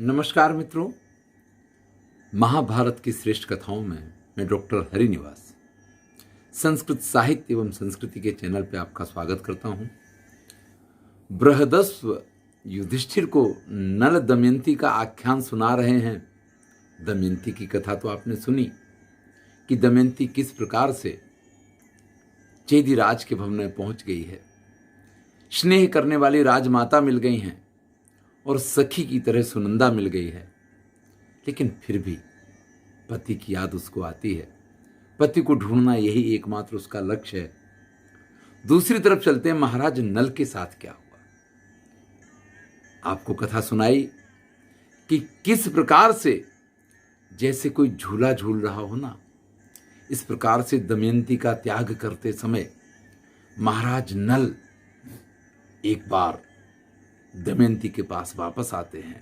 नमस्कार मित्रों, महाभारत की श्रेष्ठ कथाओं में मैं डॉक्टर हरिनिवास संस्कृत साहित्य एवं संस्कृति के चैनल पर आपका स्वागत करता हूं। बृहदस्व युधिष्ठिर को नल दमयंती का आख्यान सुना रहे हैं। दमयंती की कथा तो आपने सुनी कि दमयंती किस प्रकार से चेदिराज के भवन में पहुंच गई है, स्नेह करने वाली राजमाता मिल गई हैं और सखी की तरह सुनंदा मिल गई है। लेकिन फिर भी पति की याद उसको आती है। पति को ढूंढना यही एकमात्र उसका लक्ष्य है। दूसरी तरफ चलते हैं, महाराज नल के साथ क्या हुआ। आपको कथा सुनाई कि किस प्रकार से जैसे कोई झूला झूल रहा हो ना, इस प्रकार से दमयंती का त्याग करते समय महाराज नल एक बार दमयंती के पास वापस आते हैं,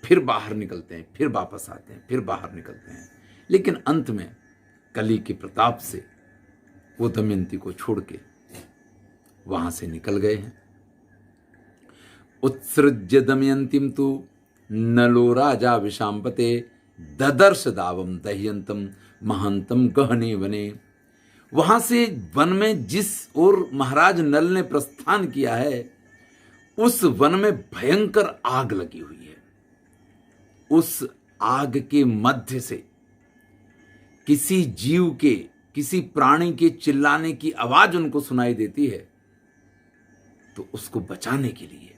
फिर बाहर निकलते हैं, फिर वापस आते हैं, फिर बाहर निकलते हैं। लेकिन अंत में कली के प्रताप से वो दमयंती को छोड़ के वहां से निकल गए हैं। उत्सृज्य दमयंतीम तु नलो राजा विशांपते ददर्श दावम दह्यंतम महंतम गहने वने। वहां से वन में जिस ओर महाराज नल ने प्रस्थान किया है, उस वन में भयंकर आग लगी हुई है। उस आग के मध्य से किसी जीव के, किसी प्राणी के चिल्लाने की आवाज उनको सुनाई देती है। तो उसको बचाने के लिए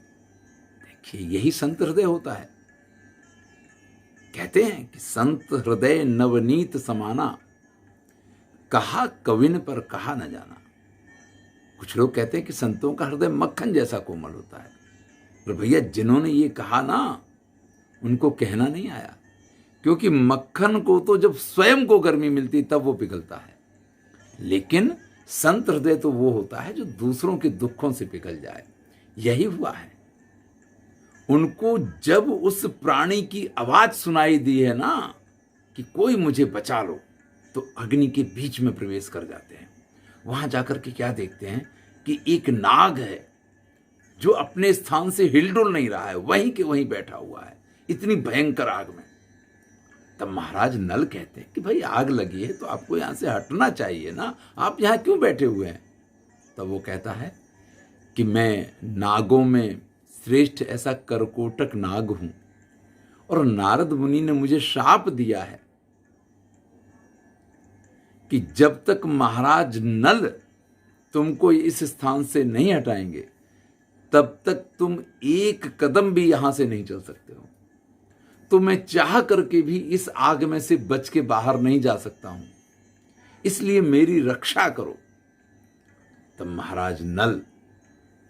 देखिए, यही संत हृदय होता है। कहते हैं कि संत हृदय नवनीत समाना, कहा कविन पर कहा न जाना। कुछ लोग कहते हैं कि संतों का हृदय मक्खन जैसा कोमल होता है। पर भैया, जिन्होंने ये कहा ना, उनको कहना नहीं आया। क्योंकि मक्खन को तो जब स्वयं को गर्मी मिलती तब वो पिघलता है, लेकिन संत हृदय तो वो होता है जो दूसरों के दुखों से पिघल जाए। यही हुआ है। उनको जब उस प्राणी की आवाज सुनाई दी है ना कि कोई मुझे बचा लो, तो अग्नि के बीच में प्रवेश कर जाते हैं। वहां जाकर के क्या देखते हैं कि एक नाग है जो अपने स्थान से हिलडुल नहीं रहा है, वहीं के वहीं बैठा हुआ है, इतनी भयंकर आग में। तब महाराज नल कहते हैं कि भाई, आग लगी है तो आपको यहां से हटना चाहिए ना, आप यहां क्यों बैठे हुए हैं। तब वो कहता है कि मैं नागों में श्रेष्ठ ऐसा करकोटक नाग हूं, और नारद मुनि ने मुझे शाप दिया है कि जब तक महाराज नल तुमको इस स्थान से नहीं हटाएंगे, तब तक तुम एक कदम भी यहां से नहीं चल सकते हो। तो मैं चाह करके भी इस आग में से बच के बाहर नहीं जा सकता हूं, इसलिए मेरी रक्षा करो। तब महाराज नल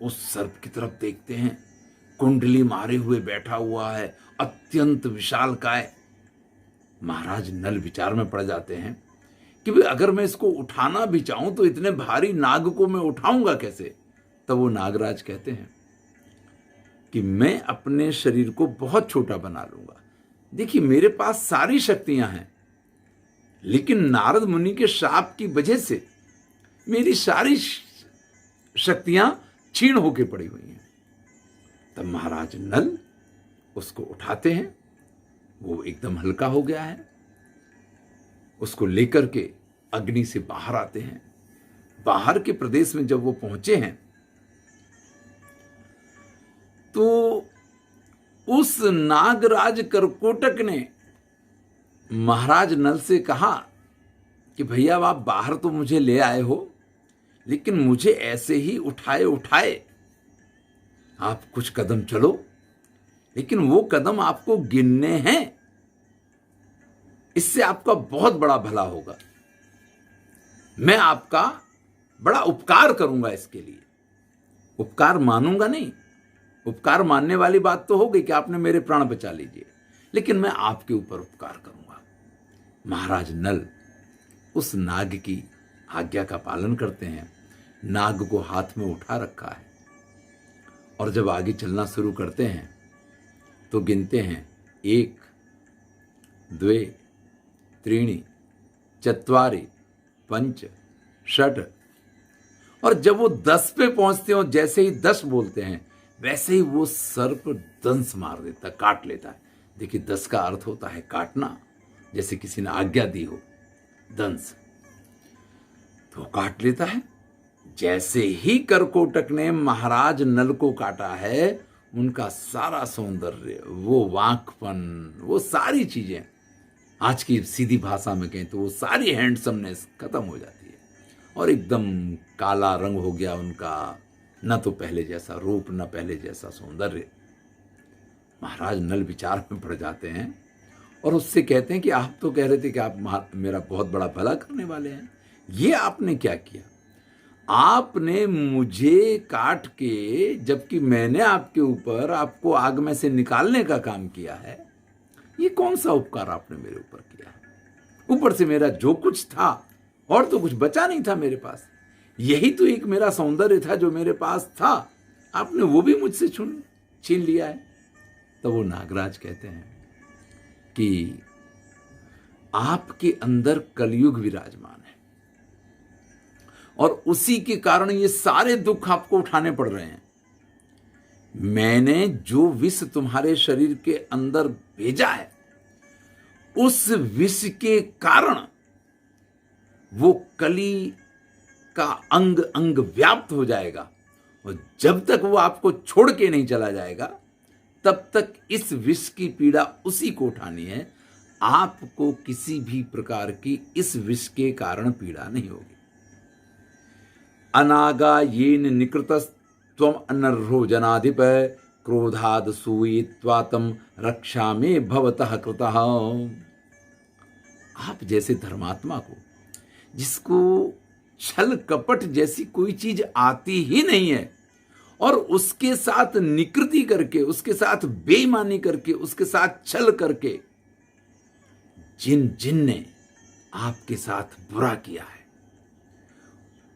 उस सर्प की तरफ देखते हैं, कुंडली मारे हुए बैठा हुआ है, अत्यंत विशालकाय। महाराज नल विचार में पड़ जाते हैं कि भाई, अगर मैं इसको उठाना भी चाहूं तो इतने भारी नाग को मैं उठाऊंगा कैसे। तब वो नागराज कहते हैं कि मैं अपने शरीर को बहुत छोटा बना लूंगा। देखिए, मेरे पास सारी शक्तियां हैं, लेकिन नारद मुनि के शाप की वजह से मेरी सारी शक्तियां क्षीण होकर पड़ी हुई हैं। तब महाराज नल उसको उठाते हैं, वो एकदम हल्का हो गया है। उसको लेकर के अग्नि से बाहर आते हैं। बाहर के प्रदेश में जब वो पहुंचे हैं, तो उस नागराज करकोटक ने महाराज नल से कहा कि भैया, आप बाहर तो मुझे ले आए हो, लेकिन मुझे ऐसे ही उठाए उठाए आप कुछ कदम चलो, लेकिन वो कदम आपको गिनने हैं। इससे आपका बहुत बड़ा भला होगा। मैं आपका बड़ा उपकार करूंगा। इसके लिए उपकार मानूंगा नहीं, उपकार मानने वाली बात तो हो गई कि आपने मेरे प्राण बचा लीजिए, लेकिन मैं आपके ऊपर उपकार करूंगा। महाराज नल उस नाग की आज्ञा का पालन करते हैं। नाग को हाथ में उठा रखा है, और जब आगे चलना शुरू करते हैं तो गिनते हैं 1 2 3 4 5 6। और जब वो 10 पे पहुंचते हो, जैसे ही 10 बोलते हैं, वैसे ही वो सर्प दंस मार देता, काट लेता है। देखिए, दंस का अर्थ होता है काटना, जैसे किसी ने आज्ञा दी हो, दंस, तो काट लेता है। जैसे ही करकोटक ने महाराज नल को काटा है, उनका सारा सौंदर्य, वो वांकपन, वो सारी चीजें, आज की सीधी भाषा में कहें तो वो सारी हैंडसमनेस खत्म हो जाती है और एकदम काला रंग हो गया उनका, न तो पहले जैसा रूप, न पहले जैसा सौंदर्य। महाराज नल विचार में पड़ जाते हैं और उससे कहते हैं कि आप तो कह रहे थे कि आप मेरा बहुत बड़ा भला करने वाले हैं, ये आपने क्या किया? आपने मुझे काट के, जबकि मैंने आपके ऊपर, आपको आग में से निकालने का काम किया है, ये कौन सा उपकार आपने मेरे ऊपर किया? ऊपर से मेरा जो कुछ था, और तो कुछ बचा नहीं था मेरे पास, यही तो एक मेरा सौंदर्य था जो मेरे पास था, आपने वो भी मुझसे छीन लिया है। तो वो नागराज कहते हैं कि आपके अंदर कलयुग विराजमान है और उसी के कारण ये सारे दुख आपको उठाने पड़ रहे हैं। मैंने जो विष तुम्हारे शरीर के अंदर भेजा है, उस विष के कारण वो कली का अंग अंग व्याप्त हो जाएगा और जब तक वो आपको छोड़ के नहीं चला जाएगा, तब तक इस विष की पीड़ा उसी को उठानी है। आपको किसी भी प्रकार की इस विष के कारण पीड़ा नहीं होगी। अनागा येन निकृतस्त्वम अनर्हो जनाधिप क्रोधाद सूयित्वातम रक्षा में भवतः कृतः। आप जैसे धर्मात्मा को, जिसको छल कपट जैसी कोई चीज आती ही नहीं है, और उसके साथ निकृति करके, उसके साथ बेईमानी करके, उसके साथ छल करके जिन ने आपके साथ बुरा किया है,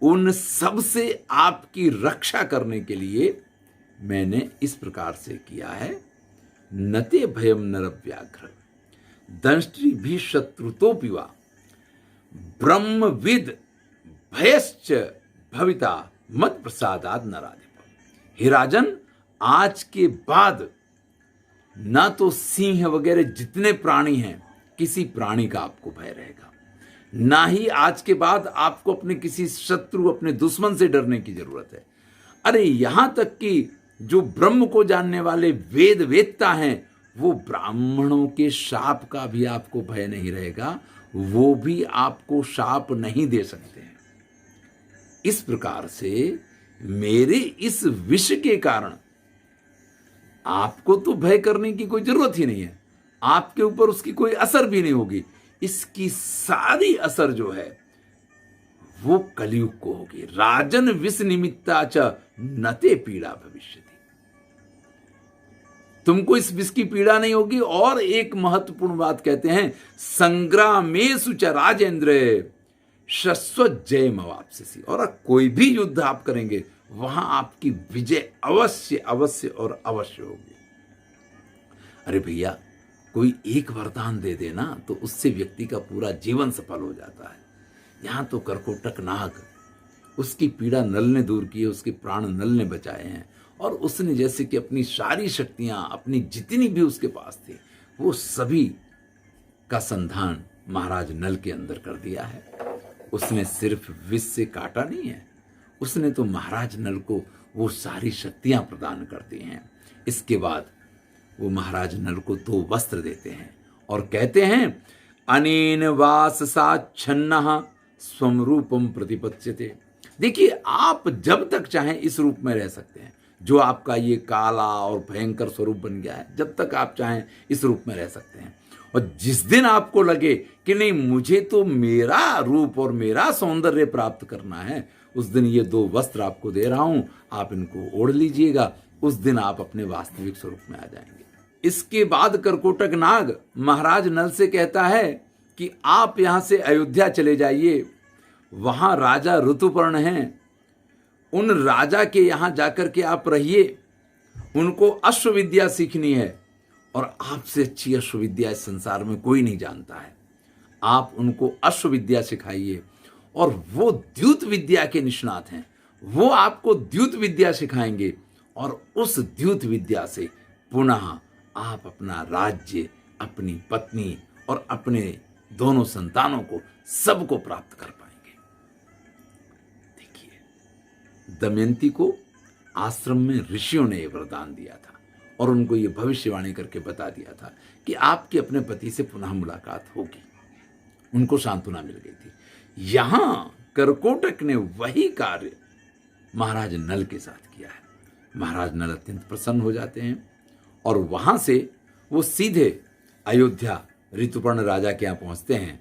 उन सब से आपकी रक्षा करने के लिए मैंने इस प्रकार से किया है। नते भयम नरव्याघ्र दंष्ट्री भी शत्रुतो पिवा ब्रह्मविद भयश्च भविता मत प्रसादाद नराधिप। हे राजन, आज के बाद ना तो सिंह वगैरह जितने प्राणी हैं, किसी प्राणी का आपको भय रहेगा, ना ही आज के बाद आपको अपने किसी शत्रु, अपने दुश्मन से डरने की जरूरत है। अरे यहां तक कि जो ब्रह्म को जानने वाले वेद वेदता हैं, वो ब्राह्मणों के शाप का भी आपको भय नहीं रहेगा, वो भी आपको शाप नहीं दे सकते हैं। इस प्रकार से मेरे इस विष के कारण आपको तो भय करने की कोई जरूरत ही नहीं है, आपके ऊपर उसकी कोई असर भी नहीं होगी। इसकी सारी असर जो है वो कलयुग को होगी। राजन विष निमित्ता च नते पीड़ा भविष्यति। तुमको इस विष की पीड़ा नहीं होगी। और एक महत्वपूर्ण बात कहते हैं, संग्रामेषु च राजेंद्र शश्वत जय मवाप्स्यसि। और कोई भी युद्ध आप करेंगे, वहां आपकी विजय अवश्य अवश्य और अवश्य होगी। अरे भैया, कोई एक वरदान दे देना तो उससे व्यक्ति का पूरा जीवन सफल हो जाता है। यहां तो करकोटक नाग, उसकी पीड़ा नल ने दूर की है, उसके प्राण नल ने बचाए हैं, और उसने जैसे कि अपनी सारी शक्तियां, अपनी जितनी भी उसके पास थी, वो सभी का संधान महाराज नल के अंदर कर दिया है। उसने सिर्फ विष से काटा नहीं है, उसने तो महाराज नल को वो सारी शक्तियां प्रदान करती हैं। इसके बाद वो महाराज नल को 2 वस्त्र देते हैं और कहते हैं, अनेन वास साच्छन्नः स्वम रूपम प्रतिपत्स्यते। देखिए, आप जब तक चाहें इस रूप में रह सकते हैं, जो आपका ये काला और भयंकर स्वरूप बन गया है, जब तक आप चाहें इस रूप में रह सकते हैं। और जिस दिन आपको लगे कि नहीं, मुझे तो मेरा रूप और मेरा सौंदर्य प्राप्त करना है, उस दिन ये 2 वस्त्र आपको दे रहा हूं, आप इनको ओढ़ लीजिएगा। उस दिन आप अपने वास्तविक स्वरूप में आ जाएंगे। इसके बाद करकोटक नाग महाराज नल से कहता है कि आप यहां से अयोध्या चले जाइए, वहां राजा ऋतुपर्ण हैं, उन राजा के यहां जाकर के आप रहिए, उनको अश्वविद्या सीखनी है, और आपसे अच्छी अश्वविद्या इस संसार में कोई नहीं जानता है। आप उनको अश्वविद्या सिखाइए, और वो द्यूत विद्या के निष्णात हैं, वो आपको द्यूत विद्या सिखाएंगे, और उस द्यूत विद्या से पुनः आप अपना राज्य, अपनी पत्नी और अपने दोनों संतानों को सबको प्राप्त कर पाएंगे। देखिए, दमयंती को आश्रम में ऋषियों ने वरदान दिया था और उनको ये भविष्यवाणी करके बता दिया था कि आपके अपने पति से पुनः मुलाकात होगी। उनको सांत्वना मिल गई थी। यहां करकोटक ने वही कार्य महाराज नल के साथ किया है। महाराज नल अत्यंत प्रसन्न हो जाते हैं और वहां से वो सीधे अयोध्या ऋतुपर्ण राजा के यहां पहुंचते हैं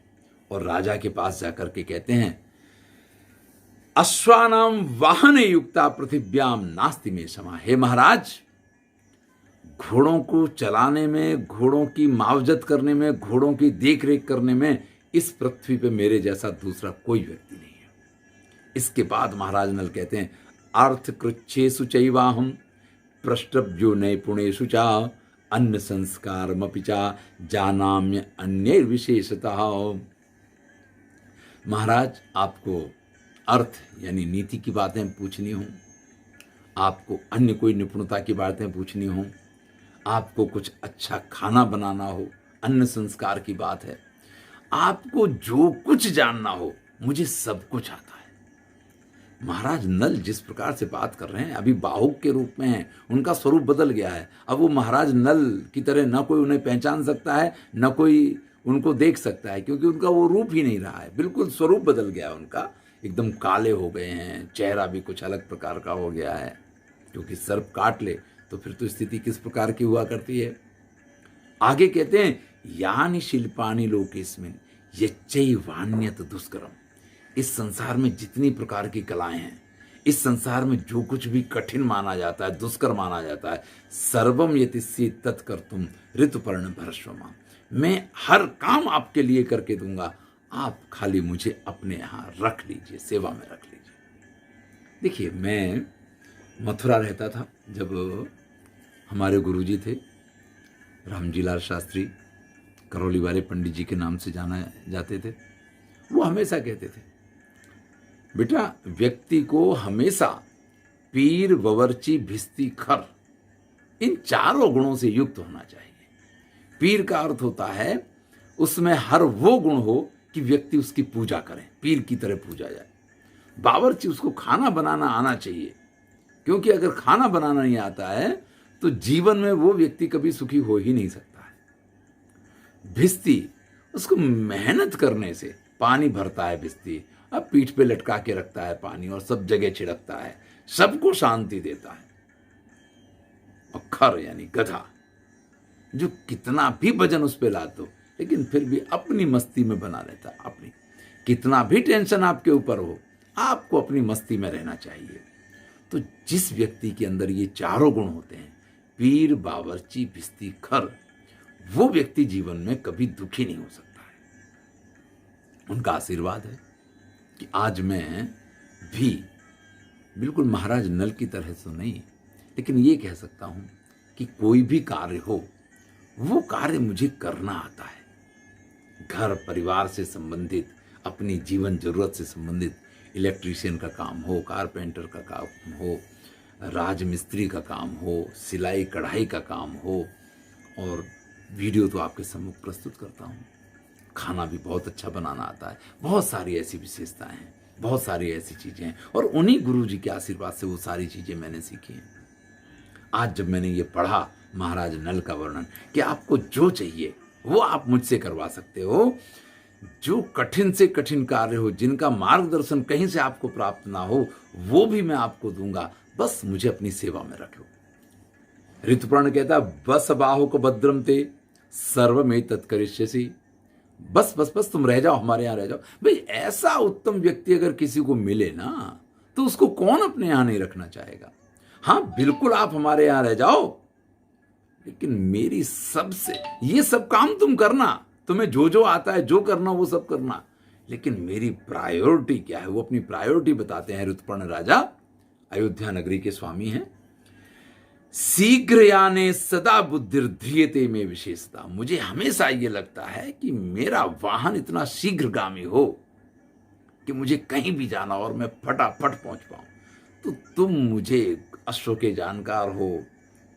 और राजा के पास जाकर के कहते हैं, अश्वानाम वाहन युक्ता पृथिव्याम नास्ति में समा। हे महाराज, घोड़ों को चलाने में, घोड़ों की मावजत करने में, घोड़ों की देखरेख करने में इस पृथ्वी पे मेरे जैसा दूसरा कोई व्यक्ति नहीं है। इसके बाद महाराज नल कहते हैं, अर्थ कृच्छेषु चैवाहम प्रष्टभ्यो नैपुणेषु चा अन्न संस्कार मपिचा जानाम्य अन्य विशेषतः। महाराज, आपको अर्थ यानी नीति की बातें पूछनी हो, आपको अन्य कोई निपुणता की बातें पूछनी हो, आपको कुछ अच्छा खाना बनाना हो, अन्न संस्कार की बात है, आपको जो कुछ जानना हो, मुझे सब कुछ आता है। महाराज नल जिस प्रकार से बात कर रहे हैं, अभी बाहुक के रूप में हैं, उनका स्वरूप बदल गया है। अब वो महाराज नल की तरह न कोई उन्हें पहचान सकता है, न कोई उनको देख सकता है, क्योंकि उनका वो रूप ही नहीं रहा है। बिल्कुल स्वरूप बदल गया है उनका, एकदम काले हो गए हैं, चेहरा भी कुछ अलग प्रकार का हो गया है। क्योंकि सर्प काट ले तो फिर तो स्थिति किस प्रकार की हुआ करती है। आगे कहते हैं, यानी शिल्पानी लोकेस्मिन यच्चैवान्यत दुष्करम। इस संसार में जितनी प्रकार की कलाएं हैं, इस संसार में जो कुछ भी कठिन माना जाता है, दुष्कर माना जाता है, सर्वम यतिस्सी तत्कर्तुम ऋतुपर्ण भरस्वमा। मैं हर काम आपके लिए करके दूंगा, आप खाली मुझे अपने यहां रख लीजिए, सेवा में रख लीजिए। देखिए, मैं मथुरा रहता था जब हमारे गुरुजी थे रामजीलाल शास्त्री, करौली वाले पंडित जी के नाम से जाना जाते थे। वो हमेशा कहते थे, बेटा, व्यक्ति को हमेशा पीर, ववर्ची, भिस्ती, खर, इन चारों गुणों से युक्त होना चाहिए। पीर का अर्थ होता है उसमें हर वो गुण हो कि व्यक्ति उसकी पूजा करे, पीर की तरह पूजा जाए। बावर्ची, उसको खाना बनाना आना चाहिए, क्योंकि अगर खाना बनाना नहीं आता है तो जीवन में वो व्यक्ति कभी सुखी हो ही नहीं सकता है। भिस्ती, उसको मेहनत करने से, पानी भरता है भिस्ती, अब पीठ पे लटका के रखता है पानी और सब जगह छिड़कता है, सबको शांति देता है। और खर यानी गधा, जो कितना भी वजन उस पे ला दो लेकिन फिर भी अपनी मस्ती में बना रहता है। अपनी कितना भी टेंशन आपके ऊपर हो, आपको अपनी मस्ती में रहना चाहिए। तो जिस व्यक्ति के अंदर ये चारों गुण होते हैं, पीर, बावर्ची, भिस्ती, खर, वो व्यक्ति जीवन में कभी दुखी नहीं हो सकता है। उनका आशीर्वाद है कि आज मैं भी बिल्कुल महाराज नल की तरह तो नहीं, लेकिन ये कह सकता हूं कि कोई भी कार्य हो, वो कार्य मुझे करना आता है। घर परिवार से संबंधित, अपनी जीवन जरूरत से संबंधित, इलेक्ट्रीशियन का काम हो, कारपेंटर का काम हो, राजमिस्त्री का काम हो, सिलाई कढ़ाई का काम हो, और वीडियो तो आपके सम्मुख प्रस्तुत करता हूँ। खाना भी बहुत अच्छा बनाना आता है। बहुत सारी ऐसी विशेषताएं हैं, बहुत सारी ऐसी चीज़ें हैं, और उन्हीं गुरु जी के आशीर्वाद से वो सारी चीज़ें मैंने सीखी हैं। आज जब मैंने ये पढ़ा महाराज नल का वर्णन कि आपको जो चाहिए वो आप मुझसे करवा सकते हो, जो कठिन से कठिन कार्य हो, जिनका मार्गदर्शन कहीं से आपको प्राप्त ना हो, वो भी मैं आपको दूंगा, बस मुझे अपनी सेवा में रख लो। ऋतुपर्ण कहता, बस बाहो को भद्रम ते सर्वमे तत्करिष्यसि। बस बस बस तुम रह जाओ, हमारे यहां रह जाओ। भाई, ऐसा उत्तम व्यक्ति अगर किसी को मिले ना, तो उसको कौन अपने यहां नहीं रखना चाहेगा। हाँ, बिल्कुल आप हमारे यहां रह जाओ, लेकिन मेरी सबसे, ये सब काम तुम करना, तुम्हें जो जो आता है, जो करना वो सब करना, लेकिन मेरी प्रायोरिटी क्या है, वो अपनी प्रायोरिटी बताते हैं ऋतुपर्ण राजा, अयोध्या नगरी के स्वामी हैं। शीघ्र याने सदा बुद्धिर्ध्रियते में विशेषता। मुझे हमेशा ये लगता है कि मेरा वाहन इतना शीघ्रगामी हो कि मुझे कहीं भी जाना और मैं फटाफट पहुंच पाऊं। तो तुम मुझे अश्व के जानकार हो,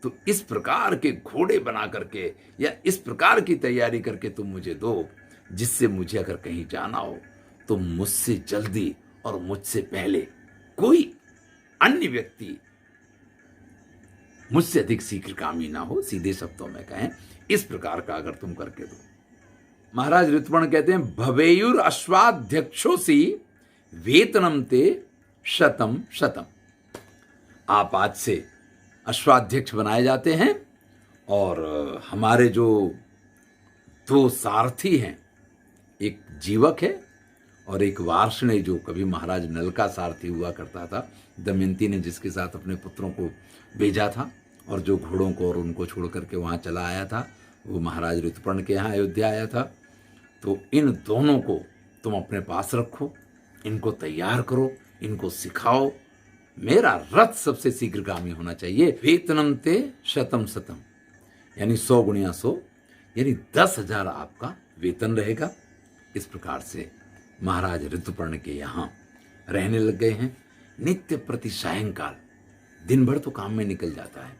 तो इस प्रकार के घोड़े बना करके या इस प्रकार की तैयारी करके तुम मुझे दो, जिससे मुझे अगर कहीं जाना हो तो मुझसे जल्दी और मुझसे पहले कोई अन्य व्यक्ति मुझसे अधिक शीघ्रगामी ना हो। सीधे शब्दों में कहें, इस प्रकार का अगर तुम करके दो। महाराज ऋतुपर्ण कहते हैं, भवेयुर अश्वाध्यक्षोसी वेतनम ते शतम शतम। आप आज से अश्वाध्यक्ष बनाए जाते हैं और हमारे जो दो सारथी हैं, एक जीवक है और एक वार्ष्णेय, जो कभी महाराज नल का सारथी हुआ करता था, दमयंती ने जिसके साथ अपने पुत्रों को भेजा था और जो घोड़ों को और उनको छोड़ करके वहाँ चला आया था, वो महाराज ऋतुपर्ण के यहाँ अयोध्या आया था। तो इन दोनों को तुम अपने पास रखो, इनको तैयार करो, इनको सिखाओ। मेरा रथ सबसे शीघ्रगामी होना चाहिए। वेतनम ते शतम शतम, यानी 100 गुणिया 100, यानी 10,000 आपका वेतन रहेगा। इस प्रकार से महाराज ऋतुपर्ण के यहाँ रहने लग गए हैं। नित्य प्रति सायंकाल, दिन भर तो काम में निकल जाता है।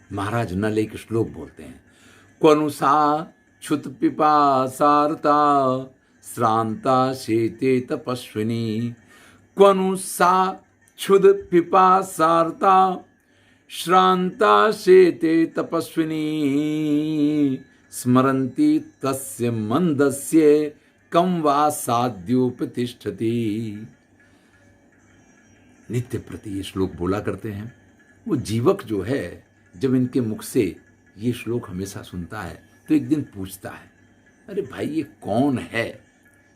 महाराज नल एक श्लोक बोलते हैं, क्वनुषा क्षुत पिपासार्ता श्रांता शेते तपस्विनी। क्वनुषा क्षुद पिपासार्ता श्रांता शेते तपस्विनी। स्मरन्ति तस्य मंदस्य कम वा साध्योपतिष्ठति। नित्य प्रति ये श्लोक बोला करते हैं। वो जीवक जो है, जब इनके मुख से ये श्लोक हमेशा सुनता है तो एक दिन पूछता है, अरे भाई ये कौन है,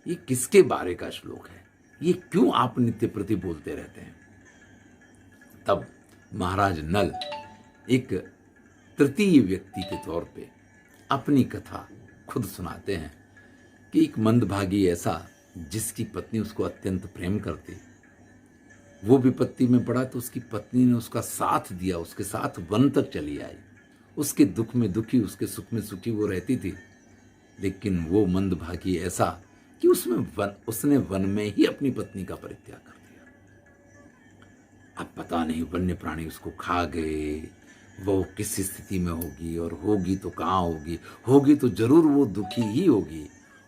ये किसके बारे का श्लोक है, ये क्यों आप नित्य प्रति बोलते रहते हैं। तब महाराज नल एक तृतीय व्यक्ति के तौर पे अपनी कथा खुद सुनाते हैं कि एक मंदभागी ऐसा, जिसकी पत्नी उसको अत्यंत प्रेम करती, वो विपत्ति में पड़ा तो उसकी पत्नी ने उसका साथ दिया, उसके साथ वन तक चली आई। उसके दुख में दुखी, उसके सुख में सुखी वो रहती थी। लेकिन वो मंदभागी ऐसा कि उसने वन में ही अपनी पत्नी का परित्याग कर दिया। अब पता नहीं वन्य प्राणी उसको खा गए, वो किस स्थिति में होगी, और होगी तो कहाँ होगी, होगी तो जरूर वो दुखी ही होगी।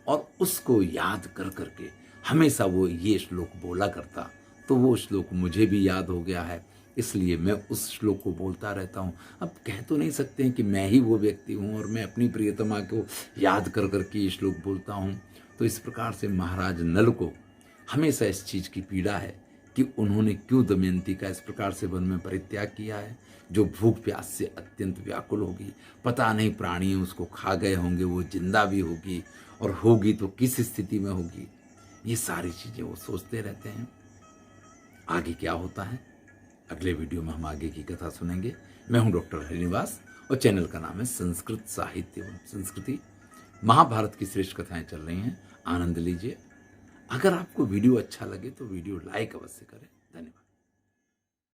और उसको याद कर करके हमेशा वो ये श्लोक बोला करता, तो वो श्लोक मुझे भी याद हो गया है, इसलिए मैं उस श्लोक को बोलता रहता हूँ। अब कह तो नहीं सकते हैं कि मैं ही वो व्यक्ति हूँ और मैं अपनी प्रियतमा को याद कर करके ये श्लोक बोलता हूँ। तो इस प्रकार से महाराज नल को हमेशा इस चीज़ की पीड़ा है कि उन्होंने क्यों दमयंती का इस प्रकार से वन में परित्याग किया है, जो भूख प्यास से अत्यंत व्याकुल होगी। पता नहीं प्राणी उसको खा गए होंगे, वो जिंदा भी होगी, और होगी तो किस स्थिति में होगी। ये सारी चीज़ें वो सोचते रहते हैं। आगे क्या होता है, अगले वीडियो में हम आगे की कथा सुनेंगे। मैं हूं डॉक्टर हरिनिवास और चैनल का नाम है संस्कृत साहित्य एवं संस्कृति। महाभारत की श्रेष्ठ कथाएं चल रही हैं, आनंद लीजिए। अगर आपको वीडियो अच्छा लगे तो वीडियो लाइक अवश्य करें। धन्यवाद।